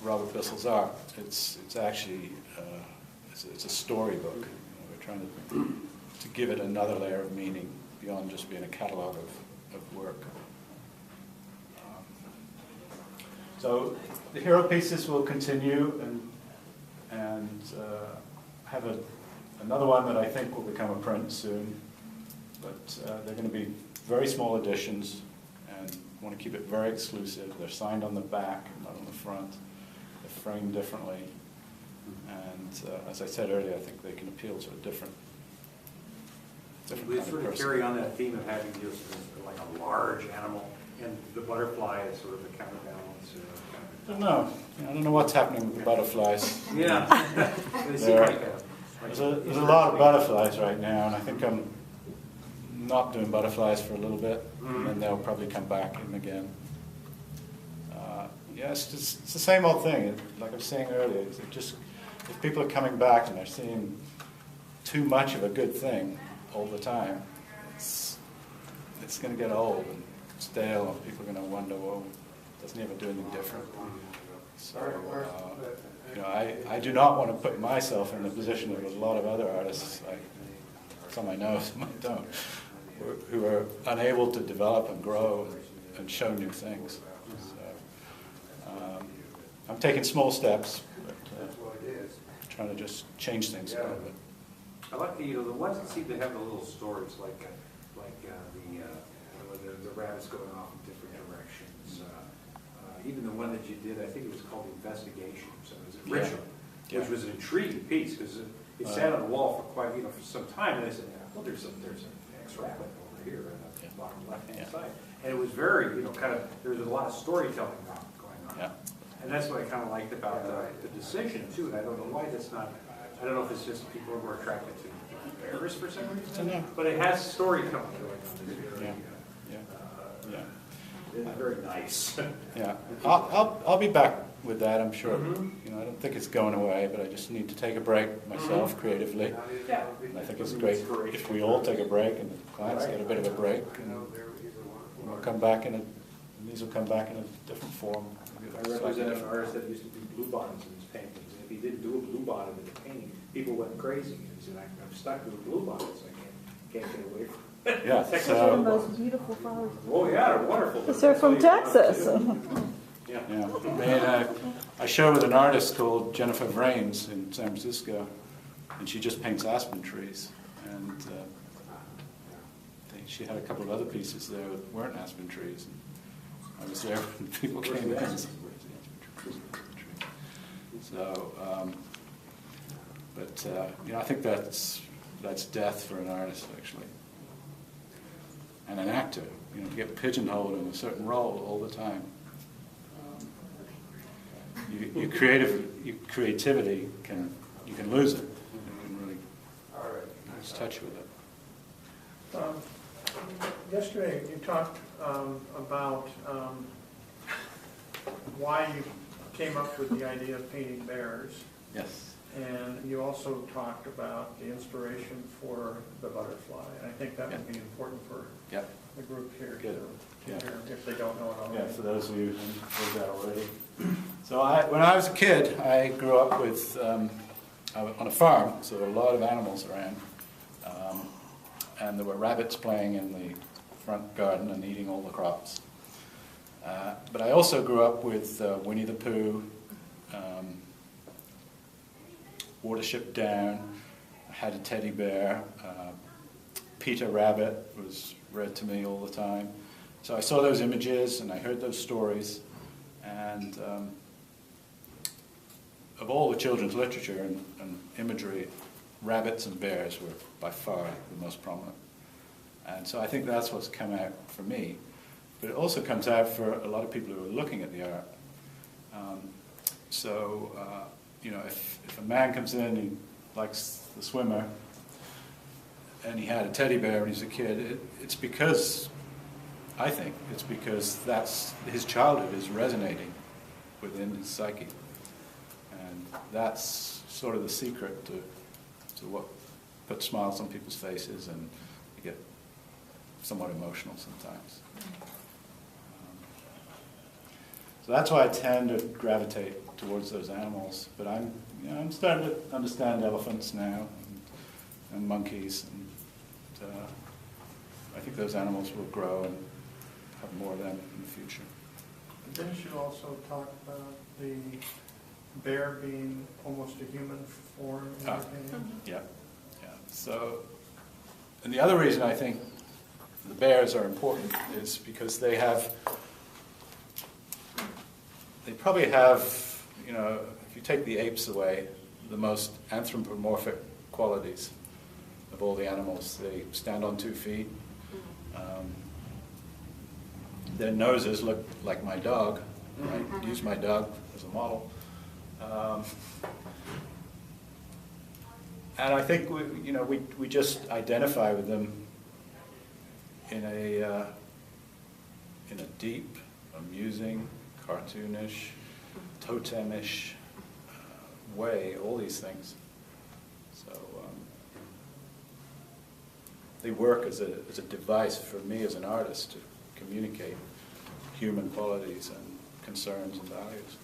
Robert Bissell's art. It's actually it's a storybook. We're trying to give it another layer of meaning beyond just being a catalog of work. So the hero pieces will continue and have another one that I think will become a print soon, but they're going to be very small editions and want to keep it very exclusive. They're signed on the back, not on the front. They're framed differently, and as I said earlier, I think they can appeal to a different We kind sort of of person. carry on that theme of having just like a large animal, and the butterfly is sort of the counterbalance. I don't know what's happening with the butterflies. Yeah. They seem There's a lot of butterflies right now, and I think I'm not doing butterflies for a little bit, and then they'll probably come back in again. It's the same old thing. Like I was saying earlier, if people are coming back and they're seeing too much of a good thing all the time, it's going to get old and stale, and people are going to wonder, well, doesn't he ever do anything different? So, I do not want to put myself in the position of a lot of other artists, some I know, some I don't, who are unable to develop and grow and show new things. So, I'm taking small steps, but trying to just change things a little bit. I like the ones that seem to have the little stories, like the rabbits going off in different directions. Even the one that you did, I think it was called Investigation. So it was a ritual, which was an intriguing piece because it sat on the wall for quite for some time, and I said, well, there's an ex-rabbit over here on the bottom left-hand side, and it was very there was a lot of storytelling going on. Yeah. And that's what I kind of liked about the decision too. And I don't know why that's not. I don't know if it's just people are more attracted to bears for some reason, but it has storytelling going on. It's very nice. Yeah, I'll be back with that, I'm sure. I don't think it's going away, but I just need to take a break myself creatively. Yeah. And I think it's great if we all take a break and the clients get a bit of a break, and we'll come back these will come back in a different form. I represent an artist that used to do blue bottoms in his paintings, and if he didn't do a blue bottom in the painting, people went crazy. He said, I'm stuck with blue bottoms, I can't get away from it. Yeah, Those are the most beautiful flowers. Oh yeah, they're wonderful. They're from Texas. Yeah. I show with an artist called Jennifer Vrains in San Francisco, and she just paints aspen trees. And she had a couple of other pieces there that weren't aspen trees. And I was there when people came in. And said, "Where's the aspen tree?" So, I think that's death for an artist, actually. And an actor, to get pigeonholed in a certain role all the time. Your creativity you can lose it. You can really lose touch with it. Yesterday you talked about why you came up with the idea of painting bears. Yes. And you also talked about the inspiration for the butterfly. And I think that would be important for the group here to hear if they don't know it already. Yeah, for those of you who know that already. So when I was a kid, I grew up with on a farm, so there were a lot of animals around. And there were rabbits playing in the front garden and eating all the crops. But I also grew up with Winnie the Pooh, Watership Down. I had a teddy bear. Peter Rabbit was read to me all the time. So I saw those images and I heard those stories. And of all the children's literature and imagery, rabbits and bears were by far the most prominent. And so I think that's what's come out for me. But it also comes out for a lot of people who are looking at the art. If a man comes in, he likes The Swimmer, and he had a teddy bear when he was a kid, it's because that's his childhood is resonating within his psyche. And that's sort of the secret to what puts smiles on people's faces, and you get somewhat emotional sometimes. So that's why I tend to gravitate towards those animals. But I'm starting to understand elephants now and monkeys, and I think those animals will grow and have more of them in the future. Didn't you also talk about the bear being almost a human form in your opinion? Yeah. So, and the other reason I think the bears are important is because they probably have, if you take the apes away, the most anthropomorphic qualities of all the animals. They stand on 2 feet. Their noses look like my dog. I use my dog as a model. And I think we just identify with them in a deep, amusing, cartoonish, totemish way. All these things. So they work as a device for me as an artist to communicate human qualities and concerns and values.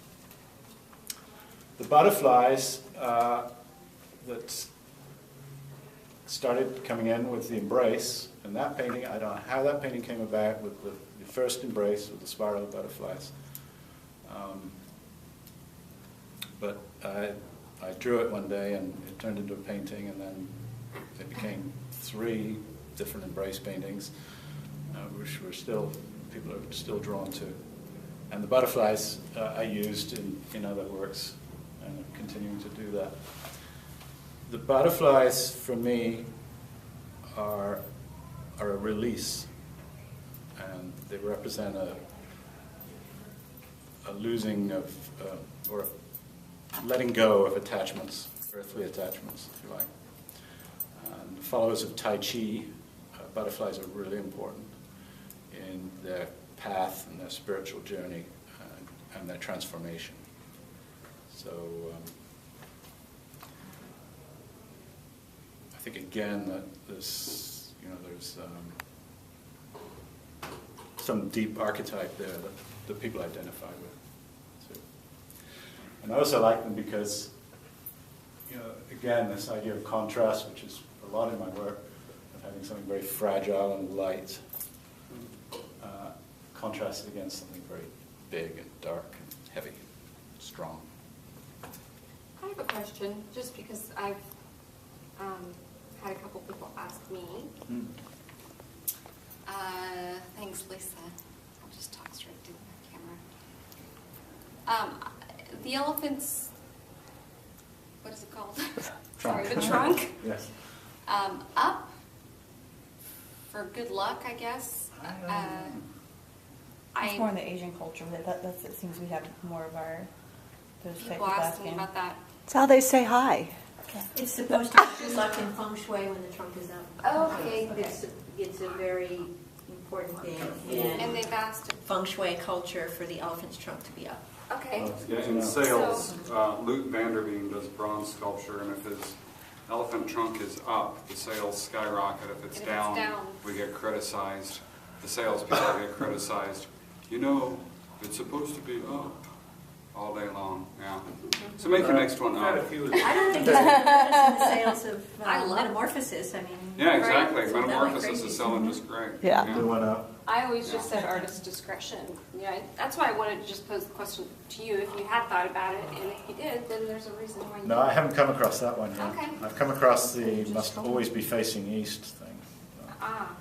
The butterflies that started coming in with the embrace, and that painting, I don't know how that painting came about with the first embrace with the spiral butterflies. But I drew it one day and it turned into a painting, and then it became 3 different embrace paintings, which people are still drawn to. And the butterflies I used in other works, and I'm continuing to do that. The butterflies, for me, are a release, and they represent a losing of, or letting go of attachments, earthly attachments, if you like. And the followers of Tai Chi, butterflies are really important in their path and their spiritual journey and their transformation. So I think again that there's some deep archetype there that people identify with too. And I also like them because, again, this idea of contrast, which is a lot in my work, of having something very fragile and light, contrasted against something very big and dark and heavy, strong. I have a question, just because I've had a couple people ask me. Thanks, Lisa. I'll just talk straight to the camera. The elephant's, what is it called? Sorry, the trunk. Yes. Up for good luck, I guess. It's more in the Asian culture. It seems we have more of those types People of ask me asking. about that. It's how they say hi. It's supposed to be good luck in feng shui when the trunk is up. Okay. It's a very important thing And in they've asked. feng shui culture for the elephant's trunk to be up. Okay. Yeah, in sales, Luke Vanderveen does bronze sculpture, and if his elephant trunk is up, the sales skyrocket. If it's down, we get criticized. The salespeople get criticized. It's supposed to be up all day long. Yeah. So make the next one up. I don't think it's in the sales of I love metamorphosis. I mean, Yeah, exactly. right? So that went Metamorphosis crazy. is selling just great. Yeah. Do one up. I always just said artist discretion. Yeah, that's why I wanted to just pose the question to you if you had thought about it, and if you did, then there's a reason why you No, I haven't come across that one yet. Okay. I've come across the must always be facing east thing. Ah,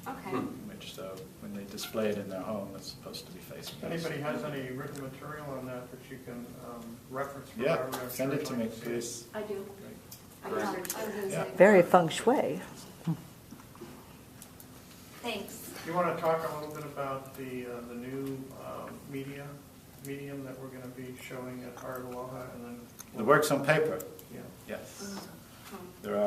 okay. Which, when they display it in their home, it's supposed to be facing east. Anybody has any written material on that you can reference? For Yeah, our send it to me, like see please. I do. I Great. know. I was gonna Yeah. say. Very feng shui. Thanks. You want to talk a little bit about the new medium that we're going to be showing at Art Aloha, and then The works on paper, yeah. yes. Mhm. There are